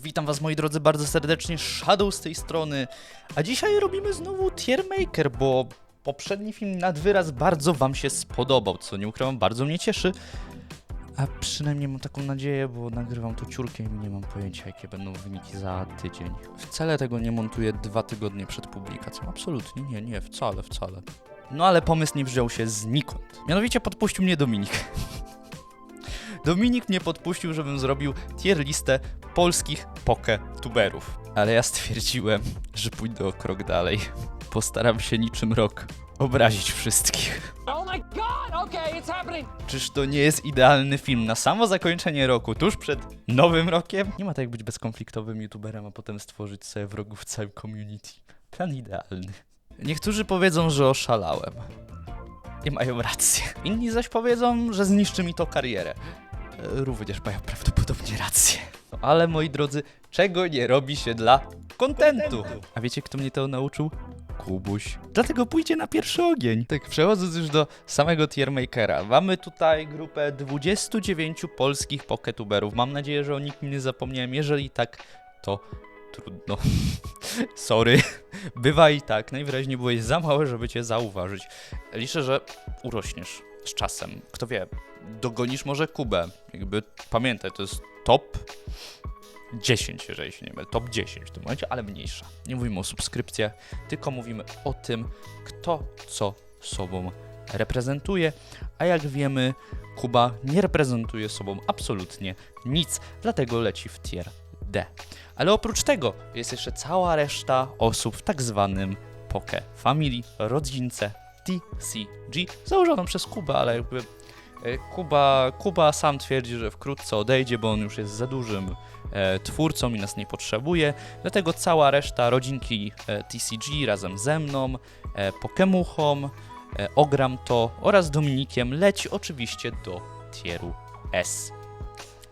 Witam was moi drodzy bardzo serdecznie, Shadow z tej strony. A dzisiaj robimy znowu Tier Maker, bo poprzedni film nad wyraz bardzo wam się spodobał, co nie ukrywam, bardzo mnie cieszy. A przynajmniej mam taką nadzieję, bo nagrywam to ciurkiem i nie mam pojęcia, jakie będą wyniki za tydzień. Wcale tego nie montuję 2 tygodnie przed publikacją, absolutnie nie, wcale. No ale pomysł nie wziął się znikąd. Mianowicie podpuścił mnie Dominik. Dominik mnie podpuścił, żebym zrobił tier listę polskich poketuberów. Ale ja stwierdziłem, że pójdę o krok dalej. Postaram się niczym rok obrazić wszystkich. Oh my god! Okay, it's happening! Czyż to nie jest idealny film na samo zakończenie roku, tuż przed nowym rokiem? Nie ma tak jak być bezkonfliktowym youtuberem, a potem stworzyć sobie wrogów w całym community. Plan idealny. Niektórzy powiedzą, że oszalałem. I mają rację. Inni zaś powiedzą, że zniszczy mi to karierę. Również mają prawdopodobnie rację. No, ale moi drodzy, czego nie robi się dla kontentu? A wiecie, kto mnie to nauczył? Kubuś. Dlatego pójdzie na pierwszy ogień. Tak, przechodząc już do samego Tier Makera. Mamy tutaj grupę 29 polskich poketuberów. Mam nadzieję, że o nikim nie zapomniałem. Jeżeli tak, to trudno. Sorry. Bywa i tak. Najwyraźniej byłeś za mały, żeby cię zauważyć. Liczę, że urośniesz z czasem. Kto wie, dogonisz może Kubę. Jakby pamiętaj, to jest top 10, jeżeli się nie mylę. Top 10 w tym momencie, ale mniejsza. Nie mówimy o subskrypcjach, tylko mówimy o tym, kto co sobą reprezentuje. A jak wiemy, Kuba nie reprezentuje sobą absolutnie nic, dlatego leci w tier D. Ale oprócz tego jest jeszcze cała reszta osób w tak zwanym Poke Family, rodzince TCG, założoną przez Kubę, ale jakby Kuba sam twierdzi, że wkrótce odejdzie, bo on już jest za dużym twórcą i nas nie potrzebuje. Dlatego cała reszta rodzinki TCG razem ze mną, Pokemuchą, Ogram to oraz Dominikiem leci oczywiście do tieru S.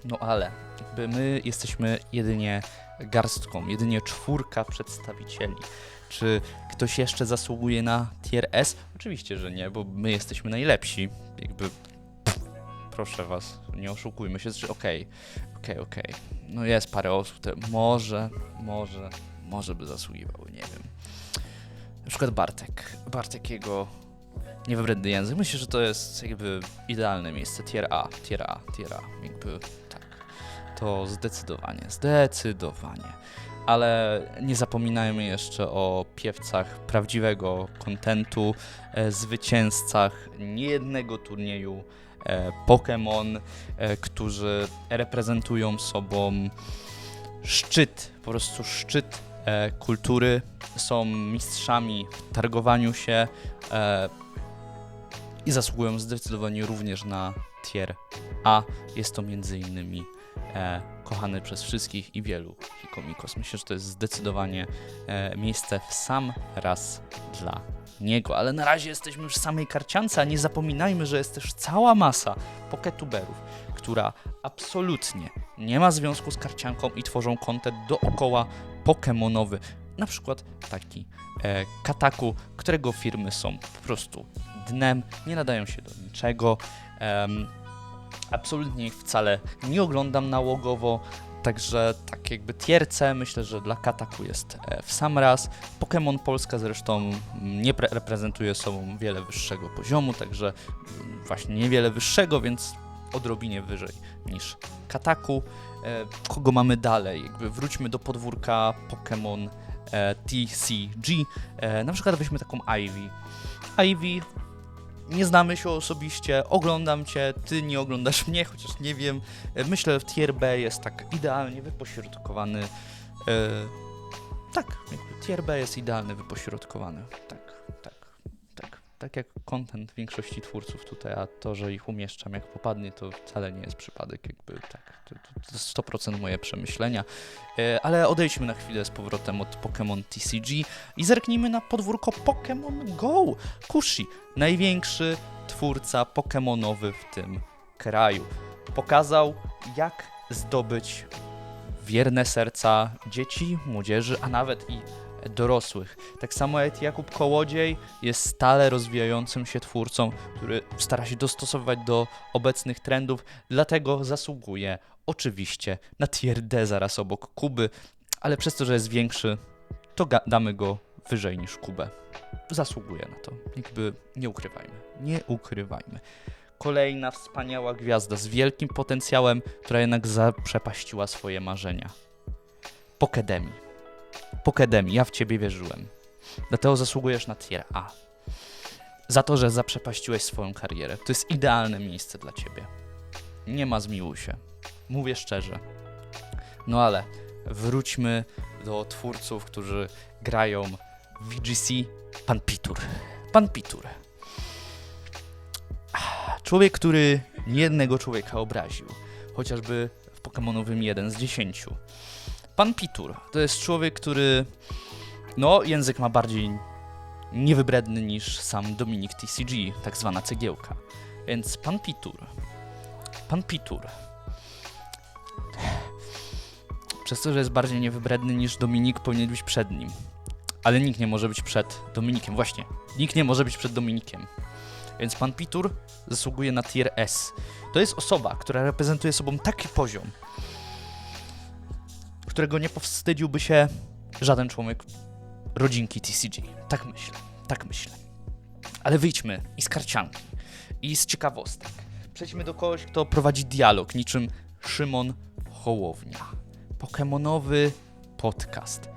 No ale jakby my jesteśmy jedynie garstką, jedynie 4 przedstawicieli. Czy ktoś jeszcze zasługuje na tier S? Oczywiście, że nie, bo my jesteśmy najlepsi. Jakby proszę was, nie oszukujmy się, że okej. No jest parę osób, które może by zasługiwały, nie wiem. Na przykład Bartek jego niewybredny język. Myślę, że to jest jakby idealne miejsce, tier A, jakby tak. To zdecydowanie. Ale nie zapominajmy jeszcze o piewcach prawdziwego kontentu, zwycięzcach niejednego turnieju Pokémon, którzy reprezentują sobą szczyt, po prostu szczyt kultury, są mistrzami w targowaniu się i zasługują zdecydowanie również na tier A. Jest to m.in. kochany przez wszystkich i wielu Hikomikos. Myślę, że to jest zdecydowanie miejsce w sam raz dla niego, ale na razie jesteśmy już w samej karciance, a nie zapominajmy, że jest też cała masa poketuberów, która absolutnie nie ma związku z karcianką i tworzą content dookoła pokemonowy. Na przykład taki Kataku, którego firmy są po prostu dnem, nie nadają się do niczego. Absolutnie ich wcale nie oglądam nałogowo, także tak jakby tier C myślę, że dla Kataku jest w sam raz. Pokémon Polska zresztą nie reprezentuje sobą wiele wyższego poziomu, także właśnie niewiele wyższego, więc odrobinie wyżej niż Kataku. Kogo mamy dalej? Jakby wróćmy do podwórka Pokémon TCG. Na przykład weźmy taką Ivy. Ivy, nie znamy się osobiście, oglądam cię, ty nie oglądasz mnie, chociaż nie wiem. Myślę, że tier B jest tak idealnie wypośrodkowany. Tak, jakby tier B jest idealnie wypośrodkowany. Tak jak content większości twórców tutaj, a to, że ich umieszczam jak popadnie, to wcale nie jest przypadek, jakby tak, to jest 100% moje przemyślenia. Ale odejdźmy na chwilę z powrotem od Pokémon TCG i zerknijmy na podwórko Pokémon Go. Kushi, największy twórca pokemonowy w tym kraju, pokazał, jak zdobyć wierne serca dzieci, młodzieży, a nawet i dorosłych. Tak samo jak Jakub Kołodziej jest stale rozwijającym się twórcą, który stara się dostosowywać do obecnych trendów, dlatego zasługuje oczywiście na tier D zaraz obok Kuby, ale przez to, że jest większy, to damy go wyżej niż Kubę. Zasługuje na to. Jakby nie ukrywajmy. Kolejna wspaniała gwiazda z wielkim potencjałem, która jednak zaprzepaściła swoje marzenia. Pokedemi, ja w ciebie wierzyłem. Dlatego zasługujesz na tier A. Za to, że zaprzepaściłeś swoją karierę. To jest idealne miejsce dla ciebie. Nie ma zmiłuj się. Mówię szczerze. No ale wróćmy do twórców, którzy grają w VGC. Pan Pitur. Człowiek, który niejednego człowieka obraził. Chociażby w Pokemonowym 1 z 10. Pan Pitur to jest człowiek, który język ma bardziej niewybredny niż sam Dominik TCG, tak zwana cegiełka. Więc Pan Pitur przez to, że jest bardziej niewybredny niż Dominik, powinien być przed nim. Ale nikt nie może być przed Dominikiem. Właśnie, nikt nie może być przed Dominikiem. Więc Pan Pitur zasługuje na tier S. To jest osoba, która reprezentuje sobą taki poziom, którego nie powstydziłby się żaden człowiek rodzinki TCG. Tak myślę. Ale wyjdźmy i z karcianki, i z ciekawostek. Przejdźmy do kogoś, kto prowadzi dialog, niczym Szymon Hołownia. Pokemonowy podcast.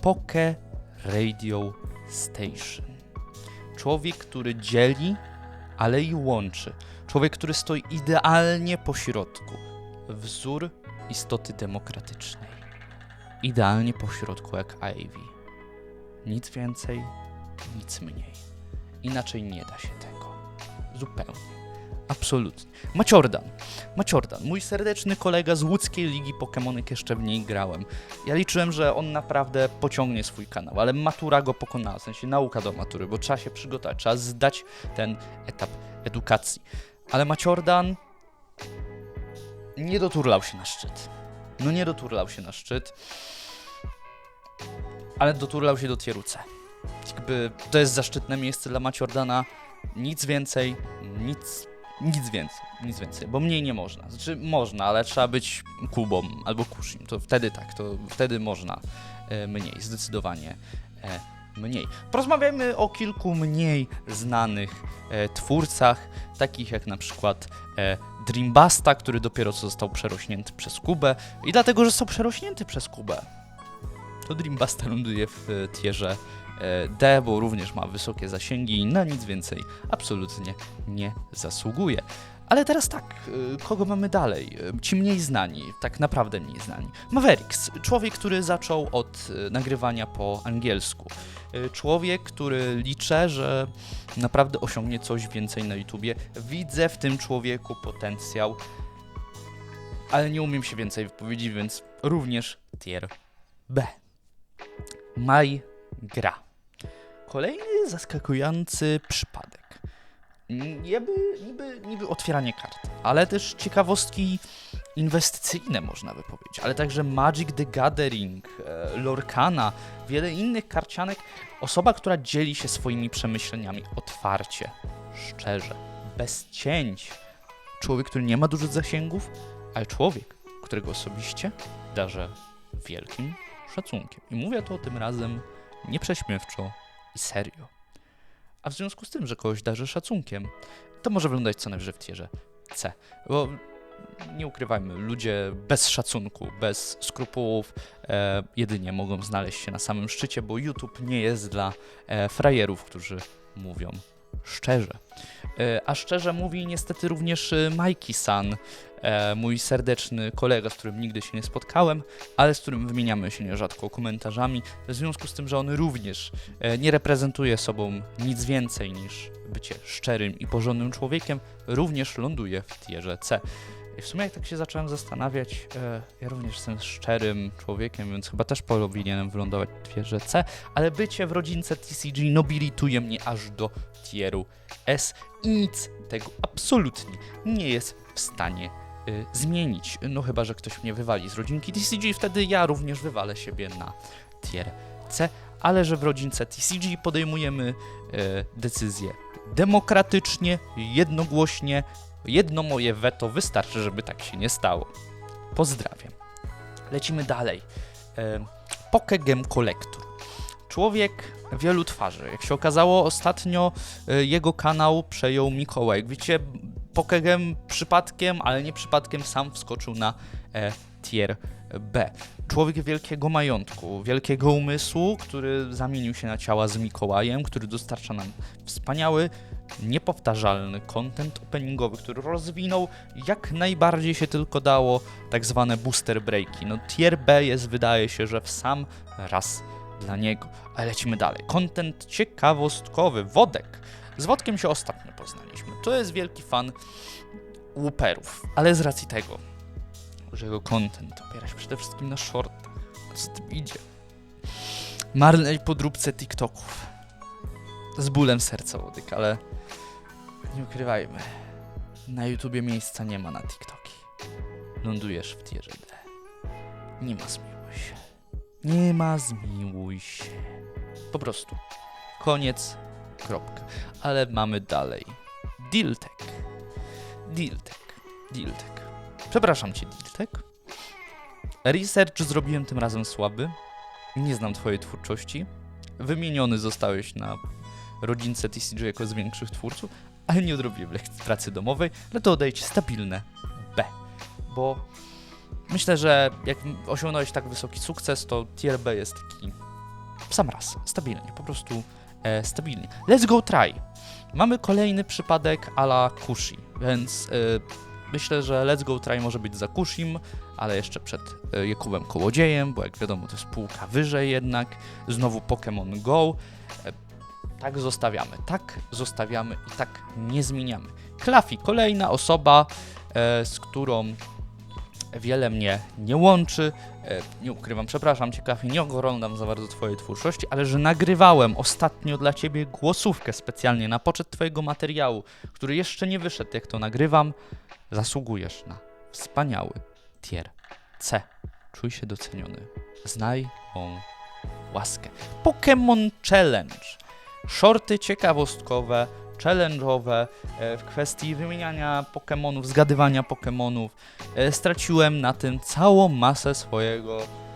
Poke Radio Station. Człowiek, który dzieli, ale i łączy. Człowiek, który stoi idealnie po środku. Wzór istoty demokratycznej. Idealnie po środku jak Ivy. Nic więcej, nic mniej. Inaczej nie da się tego. Zupełnie. Absolutnie. Maciordan, mój serdeczny kolega z łódzkiej ligi Pokemonek, jeszcze w niej grałem. Ja liczyłem, że on naprawdę pociągnie swój kanał, ale matura go pokonała, w sensie nauka do matury, bo trzeba się przygotować, trzeba zdać ten etap edukacji. Ale Maciordan nie doturlał się na szczyt. Nie doturlał się na szczyt, ale doturlał się do tieru C. Jakby to jest zaszczytne miejsce dla Maciordana, nic więcej, nic więcej, bo mniej nie można. Znaczy można, ale trzeba być Kubą albo Kushim, to wtedy tak, to wtedy można mniej, zdecydowanie mniej. Porozmawiajmy o kilku mniej znanych twórcach, takich jak na przykład Dreambasta, który dopiero co został przerośnięty przez Kubę i dlatego, że został przerośnięty przez Kubę, to Dreambasta ląduje w tierze D, bo również ma wysokie zasięgi i na nic więcej absolutnie nie zasługuje. Ale teraz tak, kogo mamy dalej? Ci mniej znani, tak naprawdę mniej znani. Mavericks, człowiek, który zaczął od nagrywania po angielsku. Człowiek, który liczę, że naprawdę osiągnie coś więcej na YouTubie. Widzę w tym człowieku potencjał, ale nie umiem się więcej wypowiedzieć, więc również tier B. Gra. Kolejny zaskakujący przypadek. Niby otwieranie kart, ale też ciekawostki inwestycyjne, można by powiedzieć, ale także Magic the Gathering, Lorcana, wiele innych karcianek. Osoba, która dzieli się swoimi przemyśleniami otwarcie, szczerze, bez cięć. Człowiek, który nie ma dużych zasięgów, ale człowiek, którego osobiście darzę wielkim szacunkiem. I mówię to tym razem nieprześmiewczo i serio. A w związku z tym, że kogoś darzę szacunkiem, to może wyglądać co najwyżej w tierze C. Bo nie ukrywajmy, ludzie bez szacunku, bez skrupułów jedynie mogą znaleźć się na samym szczycie, bo YouTube nie jest dla frajerów, którzy mówią szczerze. A szczerze mówi niestety również Mikey-san, mój serdeczny kolega, z którym nigdy się nie spotkałem, ale z którym wymieniamy się nierzadko komentarzami, w związku z tym, że on również nie reprezentuje sobą nic więcej niż bycie szczerym i porządnym człowiekiem, również ląduje w tierze C. I w sumie jak tak się zacząłem zastanawiać, ja również jestem szczerym człowiekiem, więc chyba też powinienem wylądować w tierze C, ale bycie w rodzince TCG nobilituje mnie aż do tieru S i nic tego absolutnie nie jest w stanie zmienić. No chyba, że ktoś mnie wywali z rodzinki TCG, wtedy ja również wywalę siebie na tier C, ale że w rodzince TCG podejmujemy decyzje demokratycznie, jednogłośnie. Jedno moje weto wystarczy, żeby tak się nie stało. Pozdrawiam. Lecimy dalej. Pokegame Collector. Człowiek wielu twarzy. Jak się okazało, ostatnio jego kanał przejął Mikołaj. Wiecie, Pokegame przypadkiem, ale nie przypadkiem sam wskoczył na tier B. Człowiek wielkiego majątku, wielkiego umysłu, który zamienił się na ciała z Mikołajem, który dostarcza nam wspaniały, niepowtarzalny content openingowy, który rozwinął jak najbardziej się tylko dało tak zwane booster breaki. No tier B jest, wydaje się, że w sam raz dla niego. Ale lecimy dalej. Content ciekawostkowy. Wodek. Z Wodkiem się ostatnio poznaliśmy. To jest wielki fan łuperów, ale z racji tego, że jego content opiera się przede wszystkim na shortach, co tym idzie, marnej podróbce TikToków. Z bólem serca, Wodek, ale nie ukrywajmy, na YouTubie miejsca nie ma na TikToki. Lądujesz w tierze D. Nie ma zmiłuj się. Nie ma zmiłuj się. Po prostu. Koniec. Kropka. Ale mamy dalej. Diltek. Przepraszam cię, Diltek. Research zrobiłem tym razem słaby. Nie znam twojej twórczości. Wymieniony zostałeś na rodzince TCG jako z większych twórców, ale nie odrobiłem pracy domowej, dlatego oddaję ci stabilne B. Bo myślę, że jak osiągnąłeś tak wysoki sukces, to tier B jest taki w sam raz, stabilnie, po prostu stabilnie. Let's go try. Mamy kolejny przypadek a la Kushi, więc myślę, że Let's go try może być za Kushim, ale jeszcze przed Jakubem Kołodziejem, bo jak wiadomo to jest półka wyżej jednak. Znowu Pokémon Go. Tak zostawiamy i tak nie zmieniamy. Klafi, kolejna osoba, z którą wiele mnie nie łączy. Nie ukrywam, przepraszam cię, Klafi, nie oglądam za bardzo twojej twórczości, ale że nagrywałem ostatnio dla ciebie głosówkę specjalnie na poczet twojego materiału, który jeszcze nie wyszedł, jak to nagrywam, zasługujesz na wspaniały tier C. Czuj się doceniony. Znaj mą łaskę. Pokémon Challenge. Shorty ciekawostkowe, challenge'owe w kwestii wymieniania Pokemonów, zgadywania Pokemonów. Straciłem na tym całą masę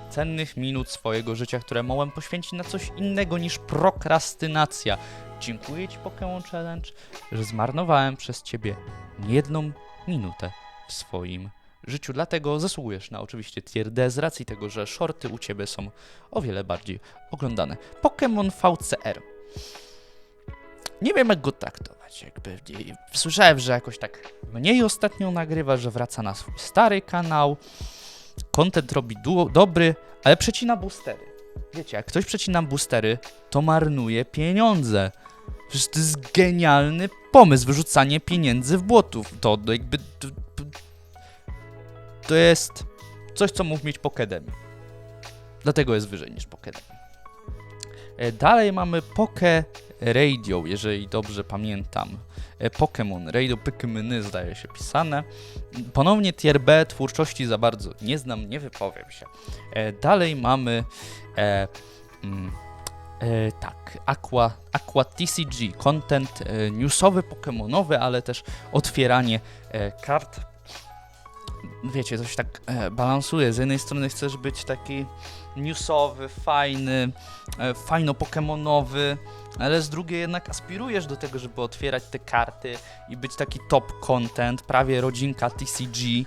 cennych minut swojego życia, które mogłem poświęcić na coś innego niż prokrastynacja. Dziękuję ci, Pokémon Challenge, że zmarnowałem przez ciebie niejedną minutę w swoim życiu. Dlatego zasługujesz na oczywiście tier D z racji tego, że shorty u ciebie są o wiele bardziej oglądane. Pokémon VCR. Nie wiem, jak go traktować, jakby słyszałem, że jakoś tak mniej ostatnio nagrywa, że wraca na swój stary kanał, content robi dobry, ale przecina boostery. Wiecie, jak ktoś przecina boostery, to marnuje pieniądze. Przecież to jest genialny pomysł, wyrzucanie pieniędzy w błotów. To jakby... To jest coś, co mógł mieć Pokédemy. Dlatego jest wyżej niż Pokédemy. Dalej mamy Poké Radio, jeżeli dobrze pamiętam. Pokémon Radio, Pykmny zdaje się pisane. Ponownie tier B, twórczości za bardzo nie znam, nie wypowiem się. Dalej mamy Aqua TCG, content newsowy, pokemonowy, ale też otwieranie kart. Wiecie, coś tak balansuje. Z jednej strony chcesz być taki newsowy, fajny, fajno-pokemonowy, ale z drugiej jednak aspirujesz do tego, żeby otwierać te karty i być taki top content, prawie rodzinka TCG.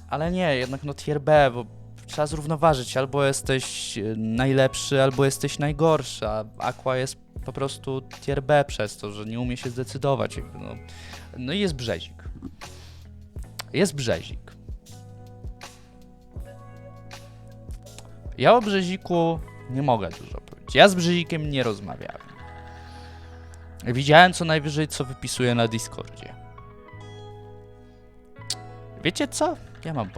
Ale nie, jednak no tier B, bo trzeba zrównoważyć. Albo jesteś najlepszy, albo jesteś najgorszy, a Aqua jest po prostu tier B przez to, że nie umie się zdecydować. No i jest Brzezik. Jest Brzezik. Ja o Brzeziku nie mogę dużo powiedzieć. Ja z Brzezikiem nie rozmawiałem. Widziałem co najwyżej, co wypisuje na Discordzie. Wiecie co? Ja mam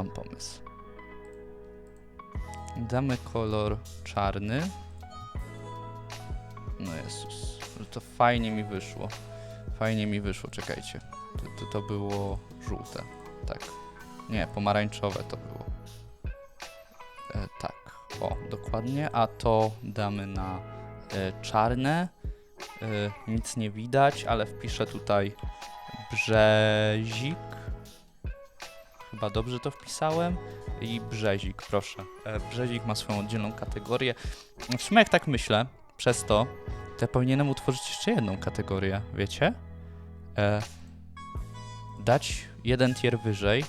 pomysł. Damy kolor czarny. No Jezus, to fajnie mi wyszło, czekajcie. To było żółte, tak. Nie, pomarańczowe to było. Tak, o, dokładnie, a to damy na czarne. Nic nie widać, ale wpiszę tutaj Brzezik. chyba dobrze to wpisałem. I Brzezik, proszę. Brzezik ma swoją oddzielną kategorię. W sumie jak tak myślę, przez to powinienem utworzyć jeszcze jedną kategorię, wiecie? Dać jeden tier wyżej,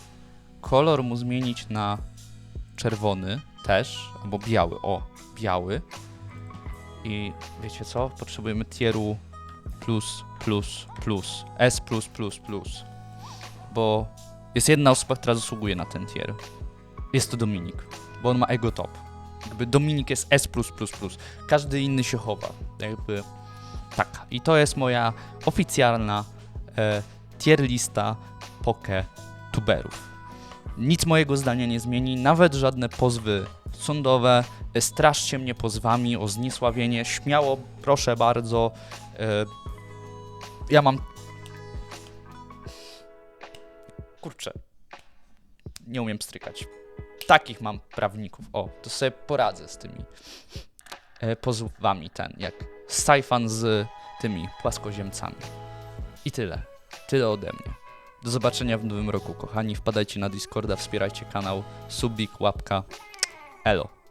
kolor mu zmienić na czerwony też, albo biały, biały. I wiecie co? Potrzebujemy tieru plus, S++++, bo jest jedna osoba, która zasługuje na ten tier. Jest to Dominik, bo on ma ego top. Jakby Dominik jest S+++, każdy inny się chowa. Jakby tak. I to jest moja oficjalna tier lista poke-tuberów. Nic mojego zdania nie zmieni, nawet żadne pozwy sądowe. Straszcie mnie pozwami o zniesławienie. Śmiało, proszę bardzo. Ja mam... Kurczę. Nie umiem strykać. Takich mam prawników. To sobie poradzę z tymi pozwami jak Sajfan z tymi płaskoziemcami. I tyle. Tyle ode mnie. Do zobaczenia w nowym roku, kochani. Wpadajcie na Discorda, wspierajcie kanał, subik, łapka. Elo.